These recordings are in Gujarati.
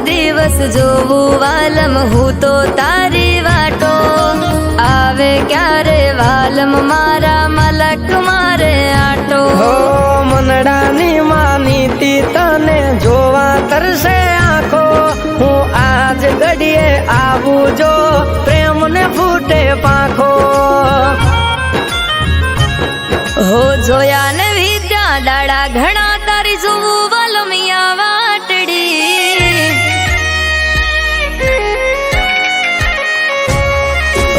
દિવસ જોવું વાલમ હું તો તારી વાટો આવે ક્યારે વાલમ મારા મલક મારે આટો હો મનડાની માનીતી તને જોવા તરસે આંખો હું આજ ઘડીએ આવું જો પ્રેમ ને ફૂટે પાંખો હો જોયા ને વિદ્યા દાડા ઘણા તારી જોવું વાલમિયા વાટડી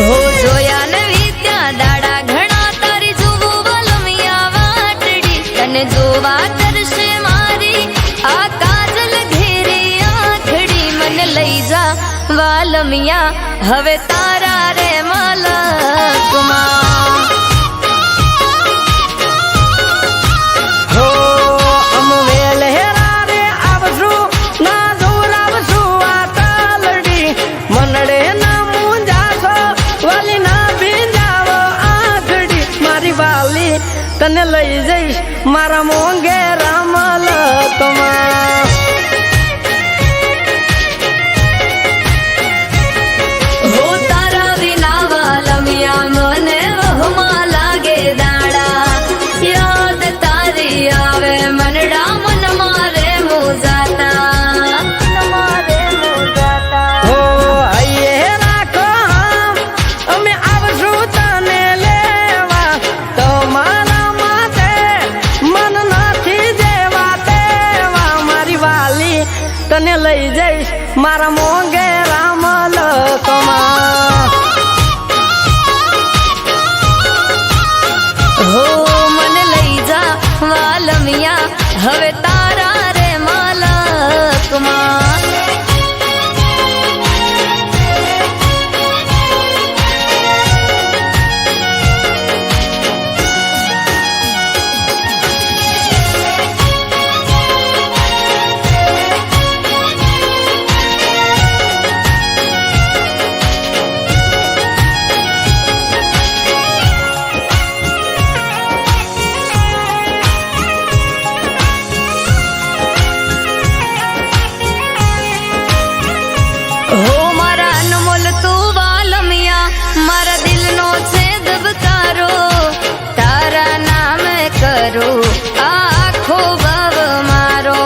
હો જોયા ને વિદ્યા દાડા ઘણા તારી જોવું વાલમિયા વાટડી તને જોવા તરસે મારી આ કાજલ ઘેરી આંખડી મને લઈ જા વાલમિયા હવે તારા રે મલકમાં તને લઈ જઈશ મારા મોંઘેરા મલકમાં હો તારા વિના વાલમિયા મને વહમાં લાગે દાડા યાદ તારી આવે મનડા મન મારે મોજાતા હો આયે રાખો અમે આવશું તને લેવા તમારા તને લઈ જઈશ મારા મોંઘેરા મલકમાં હો મને લઈ જા વાલમિયા હવે તારા રે મલકમાં હો મારા અનમોલ તું વાલમિયા મારા દિલનો છે દબકારો તારા નામે કરું આખો ભવ મારો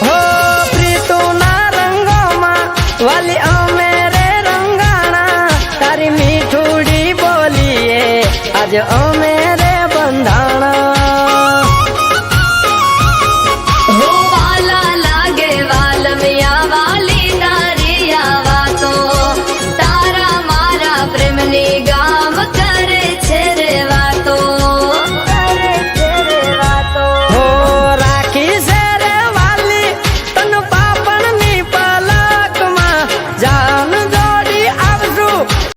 હો પ્રીતુના રંગોમાં વાલી અમે રે રંગાણા તારી મીઠુડી બોલીએ આજ અમે